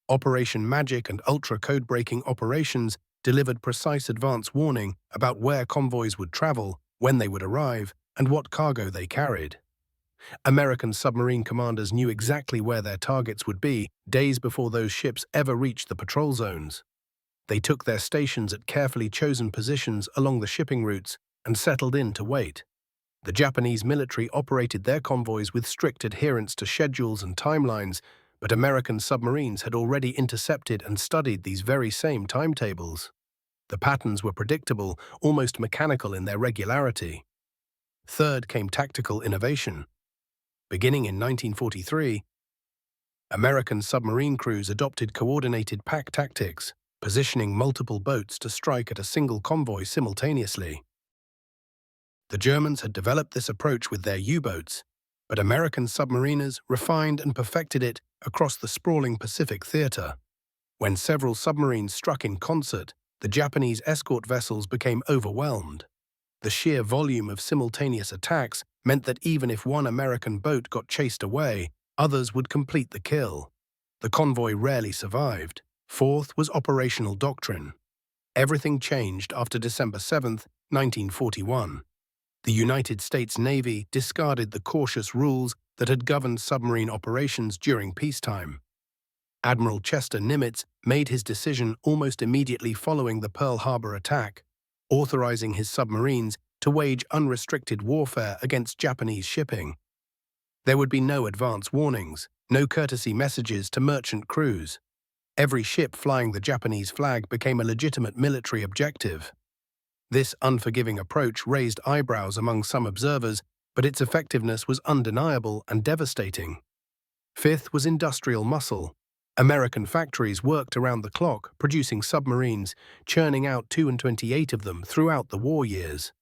A: Operation Magic and Ultra code-breaking operations delivered precise advance warning about where convoys would travel, when they would arrive, and what cargo they carried. American submarine commanders knew exactly where their targets would be days before those ships ever reached the patrol zones. They took their stations at carefully chosen positions along the shipping routes and settled in to wait. The Japanese military operated their convoys with strict adherence to schedules and timelines, but American submarines had already intercepted and studied these very same timetables. The patterns were predictable, almost mechanical in their regularity. Third came tactical innovation. Beginning in 1943, American submarine crews adopted coordinated pack tactics, positioning multiple boats to strike at a single convoy simultaneously. The Germans had developed this approach with their U-boats, but American submariners refined and perfected it across the sprawling Pacific theater. When several submarines struck in concert, the Japanese escort vessels became overwhelmed. The sheer volume of simultaneous attacks meant that even if one American boat got chased away, others would complete the kill. The convoy rarely survived. Fourth was operational doctrine. Everything changed after December 7, 1941. The United States Navy discarded the cautious rules that had governed submarine operations during peacetime. Admiral Chester Nimitz made his decision almost immediately following the Pearl Harbor attack, authorizing his submarines to wage unrestricted warfare against Japanese shipping. There would be no advance warnings, no courtesy messages to merchant crews. Every ship flying the Japanese flag became a legitimate military objective. This unforgiving approach raised eyebrows among some observers, but its effectiveness was undeniable and devastating. Fifth was industrial muscle. American factories worked around the clock, producing submarines, churning out 228 of them throughout the war years.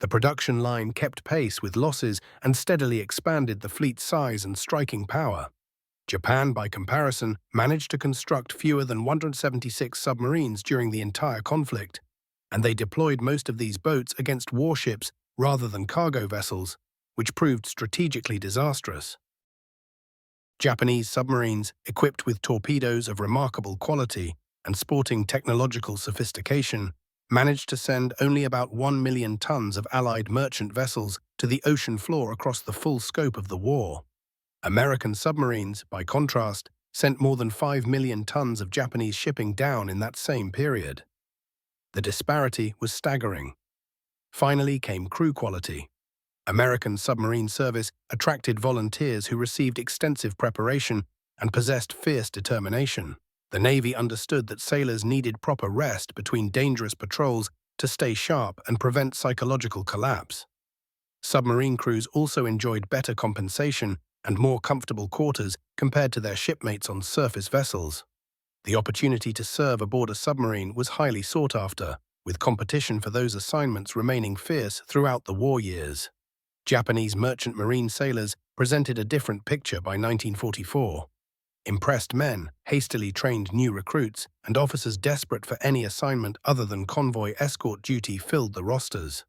A: The production line kept pace with losses and steadily expanded the fleet's size and striking power. Japan, by comparison, managed to construct fewer than 176 submarines during the entire conflict, and they deployed most of these boats against warships rather than cargo vessels, which proved strategically disastrous. Japanese submarines, equipped with torpedoes of remarkable quality and sporting technological sophistication, managed to send only about 1 million tons of Allied merchant vessels to the ocean floor across the full scope of the war. American submarines, by contrast, sent more than 5 million tons of Japanese shipping down in that same period. The disparity was staggering. Finally came crew quality. American submarine service attracted volunteers who received extensive preparation and possessed fierce determination. The Navy understood that sailors needed proper rest between dangerous patrols to stay sharp and prevent psychological collapse. Submarine crews also enjoyed better compensation and more comfortable quarters compared to their shipmates on surface vessels. The opportunity to serve aboard a submarine was highly sought after, with competition for those assignments remaining fierce throughout the war years. Japanese merchant marine sailors presented a different picture by 1944. Impressed men, hastily trained new recruits, and officers desperate for any assignment other than convoy escort duty filled the rosters.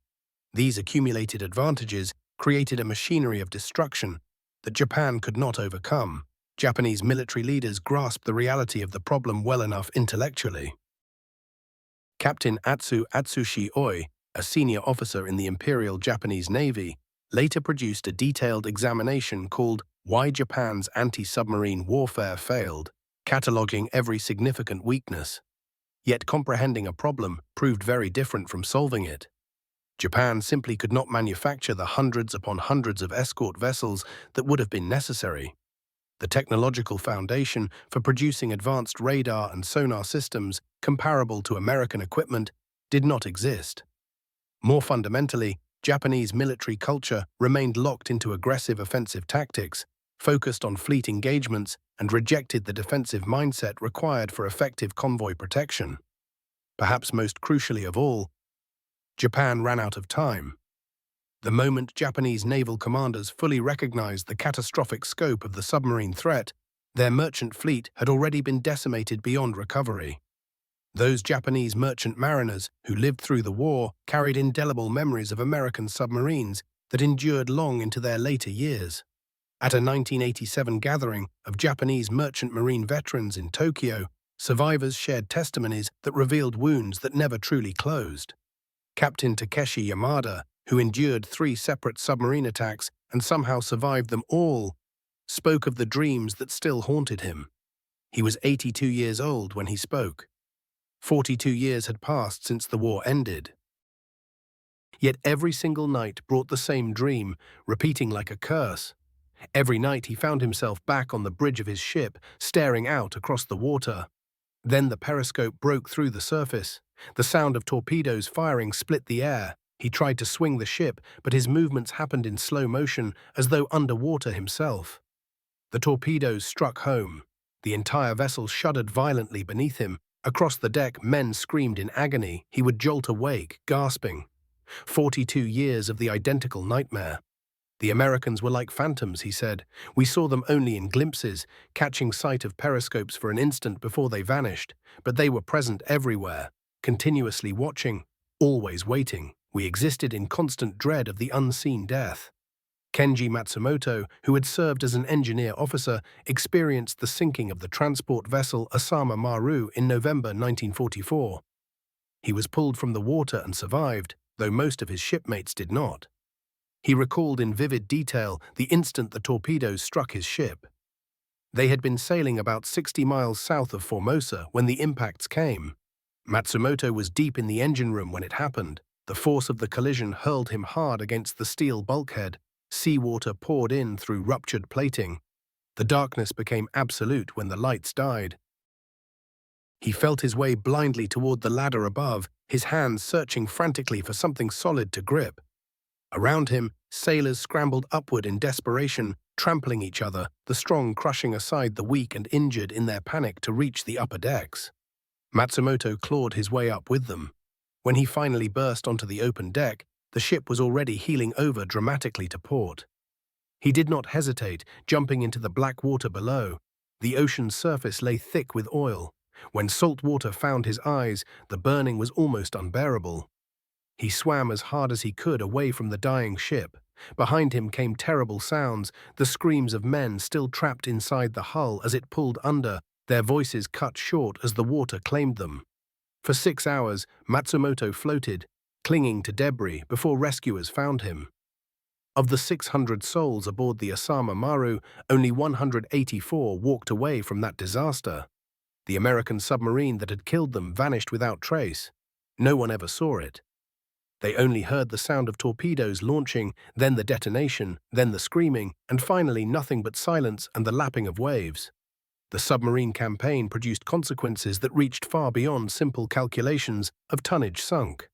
A: These accumulated advantages created a machinery of destruction that Japan could not overcome. Japanese military leaders grasped the reality of the problem well enough intellectually. Captain Atsushi Oi, a senior officer in the Imperial Japanese Navy, later produced a detailed examination called Why Japan's Anti-Submarine Warfare Failed, cataloging every significant weakness. Yet comprehending a problem proved very different from solving it. Japan simply could not manufacture the hundreds upon hundreds of escort vessels that would have been necessary. The technological foundation for producing advanced radar and sonar systems comparable to American equipment did not exist. More fundamentally, Japanese military culture remained locked into aggressive offensive tactics, focused on fleet engagements, and rejected the defensive mindset required for effective convoy protection. Perhaps most crucially of all, Japan ran out of time. The moment Japanese naval commanders fully recognized the catastrophic scope of the submarine threat, their merchant fleet had already been decimated beyond recovery. Those Japanese merchant mariners who lived through the war carried indelible memories of American submarines that endured long into their later years. At a 1987 gathering of Japanese merchant marine veterans in Tokyo, survivors shared testimonies that revealed wounds that never truly closed. Captain Takeshi Yamada, who endured 3 separate submarine attacks and somehow survived them all, spoke of the dreams that still haunted him. He was 82 years old when he spoke. 42 years had passed since the war ended. Yet every single night brought the same dream, repeating like a curse. Every night he found himself back on the bridge of his ship, staring out across the water. Then the periscope broke through the surface. The sound of torpedoes firing split the air. He tried to swing the ship, but his movements happened in slow motion, as though underwater himself. The torpedoes struck home. The entire vessel shuddered violently beneath him. Across the deck, men screamed in agony. He would jolt awake, gasping. 42 years of the identical nightmare. The Americans were like phantoms, he said. We saw them only in glimpses, catching sight of periscopes for an instant before they vanished, but they were present everywhere, continuously watching, always waiting. We existed in constant dread of the unseen death. Kenji Matsumoto, who had served as an engineer officer, experienced the sinking of the transport vessel Osama Maru in November 1944. He was pulled from the water and survived, though most of his shipmates did not. He recalled in vivid detail the instant the torpedoes struck his ship. They had been sailing about 60 miles south of Formosa when the impacts came. Matsumoto was deep in the engine room when it happened. The force of the collision hurled him hard against the steel bulkhead. Seawater poured in through ruptured plating. The darkness became absolute when the lights died. He felt his way blindly toward the ladder above, his hands searching frantically for something solid to grip. Around him, sailors scrambled upward in desperation, trampling each other, the strong crushing aside the weak and injured in their panic to reach the upper decks. Matsumoto clawed his way up with them. When he finally burst onto the open deck, the ship was already heeling over dramatically to port. He did not hesitate, jumping into the black water below. The ocean's surface lay thick with oil. When salt water found his eyes, the burning was almost unbearable. He swam as hard as he could away from the dying ship. Behind him came terrible sounds, the screams of men still trapped inside the hull as it pulled under, their voices cut short as the water claimed them. For 6 hours, Matsumoto floated, clinging to debris before rescuers found him. Of the 600 souls aboard the Osama Maru, only 184 walked away from that disaster. The American submarine that had killed them vanished without trace. No one ever saw it. They only heard the sound of torpedoes launching, then the detonation, then the screaming, and finally nothing but silence and the lapping of waves. The submarine campaign produced consequences that reached far beyond simple calculations of tonnage sunk.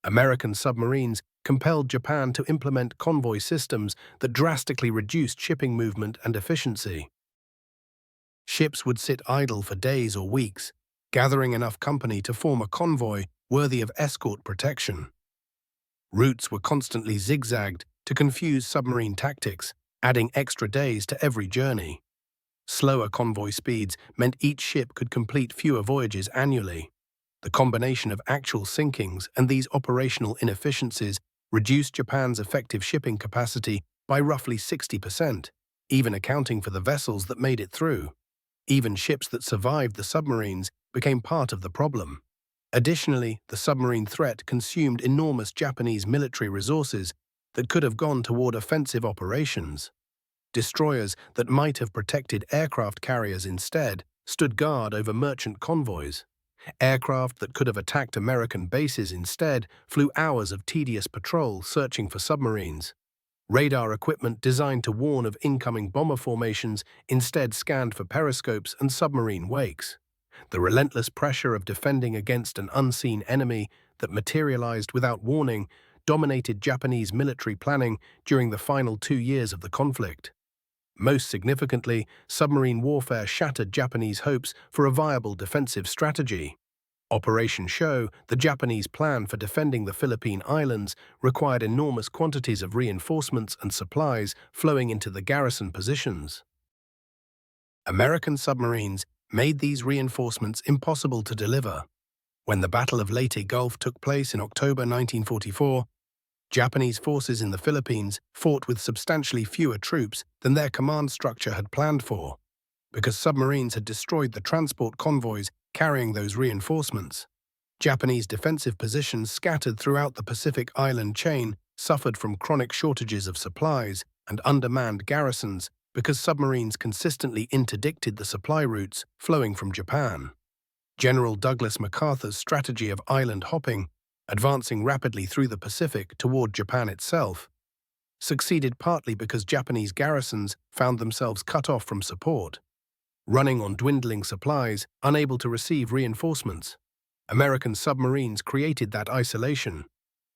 A: American submarines compelled Japan to implement convoy systems that drastically reduced shipping movement and efficiency. Ships would sit idle for days or weeks, gathering enough company to form a convoy worthy of escort protection. Routes were constantly zigzagged to confuse submarine tactics, adding extra days to every journey. Slower convoy speeds meant each ship could complete fewer voyages annually. The combination of actual sinkings and these operational inefficiencies reduced Japan's effective shipping capacity by roughly 60%, even accounting for the vessels that made it through. Even ships that survived the submarines became part of the problem. Additionally, the submarine threat consumed enormous Japanese military resources that could have gone toward offensive operations. Destroyers that might have protected aircraft carriers instead stood guard over merchant convoys. Aircraft that could have attacked American bases instead flew hours of tedious patrol searching for submarines. Radar equipment designed to warn of incoming bomber formations instead scanned for periscopes and submarine wakes. The relentless pressure of defending against an unseen enemy that materialized without warning dominated Japanese military planning during the final 2 years of the conflict. Most significantly, submarine warfare shattered Japanese hopes for a viable defensive strategy. Operation Show, the Japanese plan for defending the Philippine Islands, required enormous quantities of reinforcements and supplies flowing into the garrison positions. American submarines made these reinforcements impossible to deliver. When the Battle of Leyte Gulf took place in October 1944, Japanese forces in the Philippines fought with substantially fewer troops than their command structure had planned for, because submarines had destroyed the transport convoys carrying those reinforcements. Japanese defensive positions scattered throughout the Pacific Island chain suffered from chronic shortages of supplies and undermanned garrisons because submarines consistently interdicted the supply routes flowing from Japan. General Douglas MacArthur's strategy of island hopping, advancing rapidly through the Pacific toward Japan itself, succeeded partly because Japanese garrisons found themselves cut off from support, running on dwindling supplies, unable to receive reinforcements. American submarines created that isolation.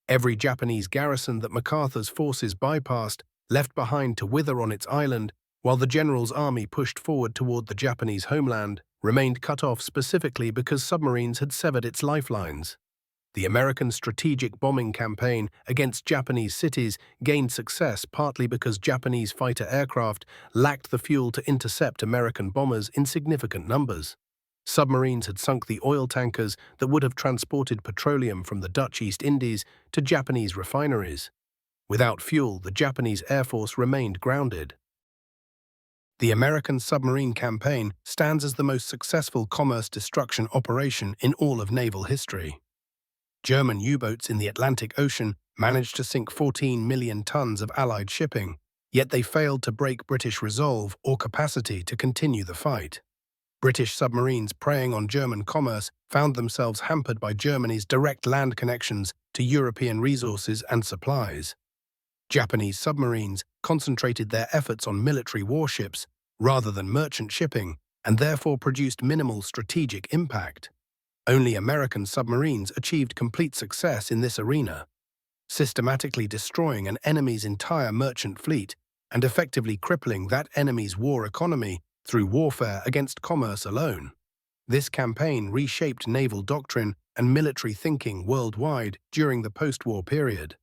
A: Every Japanese garrison that MacArthur's forces bypassed left behind to wither on its island, while the general's army pushed forward toward the Japanese homeland, remained cut off specifically because submarines had severed its lifelines. The American strategic bombing campaign against Japanese cities gained success partly because Japanese fighter aircraft lacked the fuel to intercept American bombers in significant numbers. Submarines had sunk the oil tankers that would have transported petroleum from the Dutch East Indies to Japanese refineries. Without fuel, the Japanese Air Force remained grounded. The American submarine campaign stands as the most successful commerce destruction operation in all of naval history. German U-boats in the Atlantic Ocean managed to sink 14 million tons of Allied shipping, yet they failed to break British resolve or capacity to continue the fight. British submarines preying on German commerce found themselves hampered by Germany's direct land connections to European resources and supplies. Japanese submarines concentrated their efforts on military warships rather than merchant shipping and therefore produced minimal strategic impact. Only American submarines achieved complete success in this arena, systematically destroying an enemy's entire merchant fleet and effectively crippling that enemy's war economy through warfare against commerce alone. This campaign reshaped naval doctrine and military thinking worldwide during the post-war period.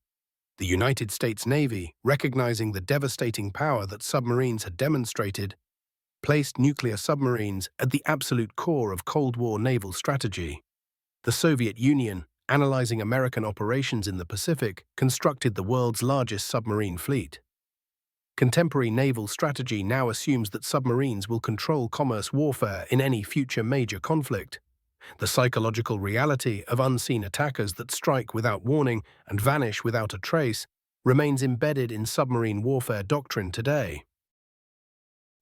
A: The United States Navy, recognizing the devastating power that submarines had demonstrated, placed nuclear submarines at the absolute core of Cold War naval strategy. The Soviet Union, analyzing American operations in the Pacific, constructed the world's largest submarine fleet. Contemporary naval strategy now assumes that submarines will control commerce warfare in any future major conflict. The psychological reality of unseen attackers that strike without warning and vanish without a trace remains embedded in submarine warfare doctrine today.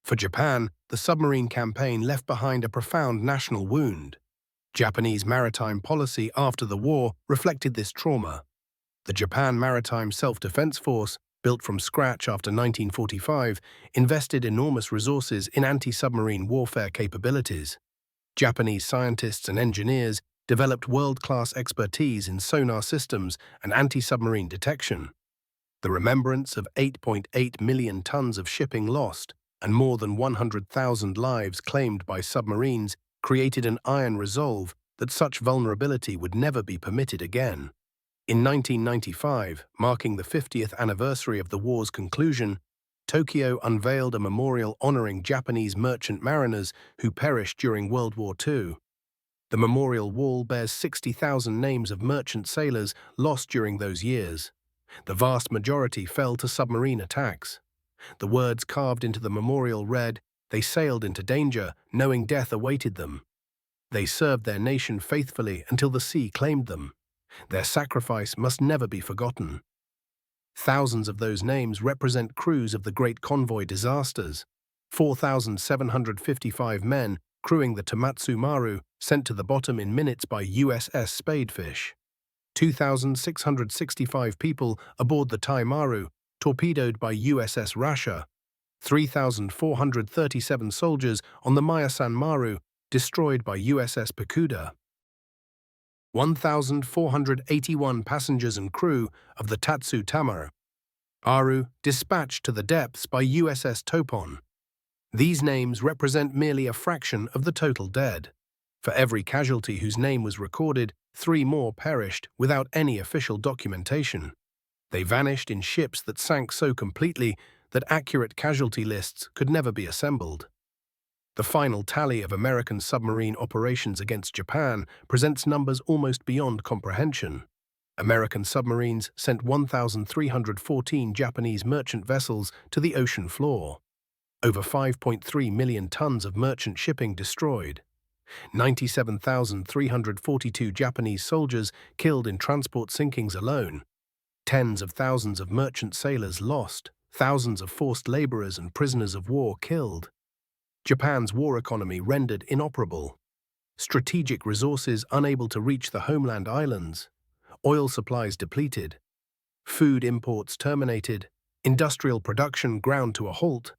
A: For Japan, the submarine campaign left behind a profound national wound. Japanese maritime policy after the war reflected this trauma. The Japan Maritime Self-Defense Force, built from scratch after 1945, invested enormous resources in anti-submarine warfare capabilities. Japanese scientists and engineers developed world-class expertise in sonar systems and anti-submarine detection. The remembrance of 8.8 million tons of shipping lost and more than 100,000 lives claimed by submarines created an iron resolve that such vulnerability would never be permitted again. In 1995, marking the 50th anniversary of the war's conclusion, Tokyo unveiled a memorial honoring Japanese merchant mariners who perished during World War II. The memorial wall bears 60,000 names of merchant sailors lost during those years. The vast majority fell to submarine attacks. The words carved into the memorial read, "They sailed into danger, knowing death awaited them. They served their nation faithfully until the sea claimed them. Their sacrifice must never be forgotten." Thousands of those names represent crews of the Great Convoy disasters. 4,755 men crewing the Tomatsu Maru sent to the bottom in minutes by USS Spadefish. 2,665 people aboard the Tai Maru, torpedoed by USS Rasha. 3,437 soldiers on the Mayasan Maru, destroyed by USS Pakuda. 1,481 passengers and crew of the Tatsu Tamaru Aru dispatched to the depths by USS Topon. These names represent merely a fraction of the total dead. For every casualty whose name was recorded, 3 more perished without any official documentation. They vanished in ships that sank so completely that accurate casualty lists could never be assembled. The final tally of American submarine operations against Japan presents numbers almost beyond comprehension. American submarines sent 1,314 Japanese merchant vessels to the ocean floor. Over 5.3 million tons of merchant shipping destroyed. 97,342 Japanese soldiers killed in transport sinkings alone. Tens of thousands of merchant sailors lost. Thousands of forced laborers and prisoners of war killed. Japan's war economy rendered inoperable. Strategic resources unable to reach the homeland islands. Oil supplies depleted. Food imports terminated. Industrial production ground to a halt.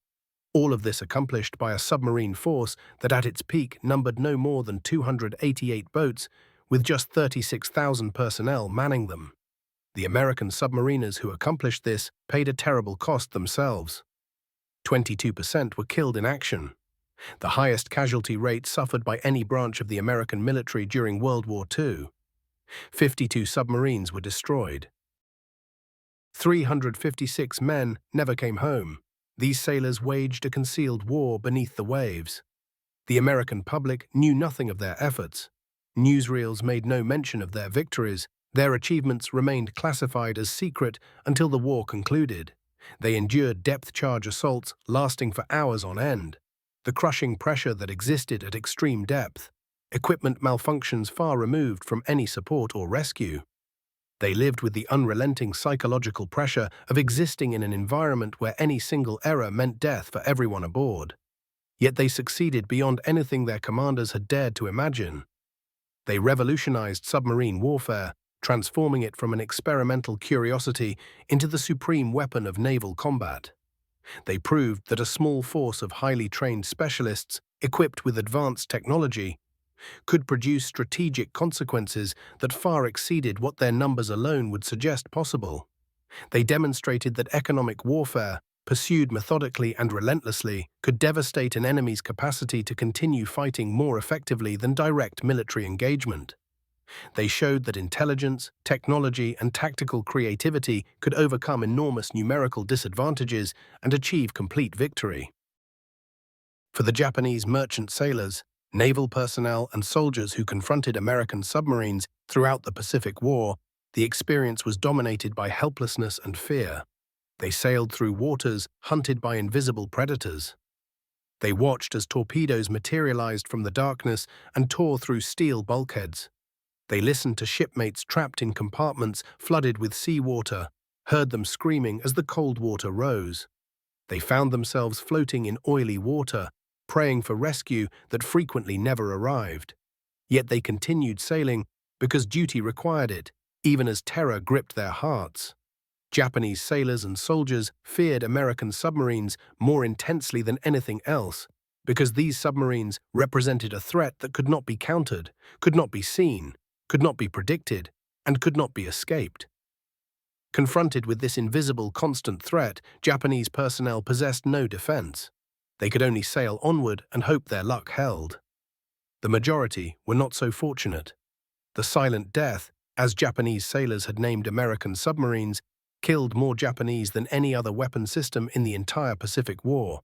A: All of this accomplished by a submarine force that at its peak numbered no more than 288 boats, with just 36,000 personnel manning them. The American submariners who accomplished this paid a terrible cost themselves. 22% were killed in action, the highest casualty rate suffered by any branch of the American military during World War II. 52 submarines were destroyed. 356 men never came home. These sailors waged a concealed war beneath the waves. The American public knew nothing of their efforts. Newsreels made no mention of their victories. Their achievements remained classified as secret until the war concluded. They endured depth-charge assaults lasting for hours on end. The crushing pressure that existed at extreme depth. Equipment malfunctions far removed from any support or rescue. They lived with the unrelenting psychological pressure of existing in an environment where any single error meant death for everyone aboard. Yet they succeeded beyond anything their commanders had dared to imagine. They revolutionized submarine warfare, transforming it from an experimental curiosity into the supreme weapon of naval combat. They proved that a small force of highly trained specialists, equipped with advanced technology, could produce strategic consequences that far exceeded what their numbers alone would suggest possible. They demonstrated that economic warfare, pursued methodically and relentlessly, could devastate an enemy's capacity to continue fighting more effectively than direct military engagement. They showed that intelligence, technology, and tactical creativity could overcome enormous numerical disadvantages and achieve complete victory. For the Japanese merchant sailors, naval personnel, and soldiers who confronted American submarines throughout the Pacific War, the experience was dominated by helplessness and fear. They sailed through waters hunted by invisible predators. They watched as torpedoes materialized from the darkness and tore through steel bulkheads. They listened to shipmates trapped in compartments flooded with seawater, heard them screaming as the cold water rose. They found themselves floating in oily water, praying for rescue that frequently never arrived. Yet they continued sailing because duty required it, even as terror gripped their hearts. Japanese sailors and soldiers feared American submarines more intensely than anything else, because these submarines represented a threat that could not be countered, could not be seen, could not be predicted, and could not be escaped. Confronted with this invisible constant threat, Japanese personnel possessed no defense. They could only sail onward and hope their luck held. The majority were not so fortunate. The Silent Death, as Japanese sailors had named American submarines, killed more Japanese than any other weapon system in the entire Pacific War.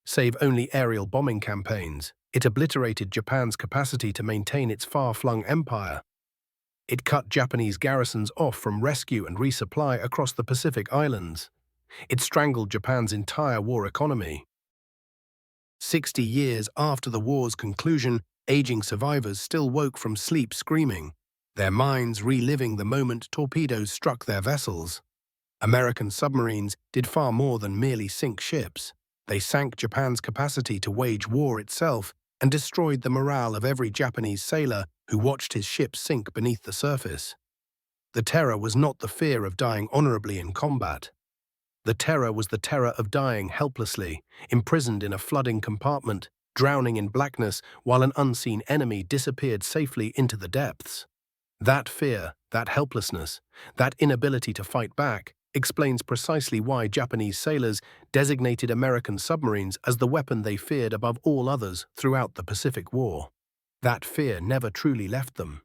A: Save only aerial bombing campaigns, it obliterated Japan's capacity to maintain its far-flung empire. It cut Japanese garrisons off from rescue and resupply across the Pacific Islands. It strangled Japan's entire war economy. 60 years after the war's conclusion, aging survivors still woke from sleep screaming, their minds reliving the moment torpedoes struck their vessels. American submarines did far more than merely sink ships. They sank Japan's capacity to wage war itself and destroyed the morale of every Japanese sailor who watched his ship sink beneath the surface. The terror was not the fear of dying honorably in combat. The terror was the terror of dying helplessly, imprisoned in a flooding compartment, drowning in blackness while an unseen enemy disappeared safely into the depths. That fear, that helplessness, that inability to fight back, explains precisely why Japanese sailors designated American submarines as the weapon they feared above all others throughout the Pacific War. That fear never truly left them.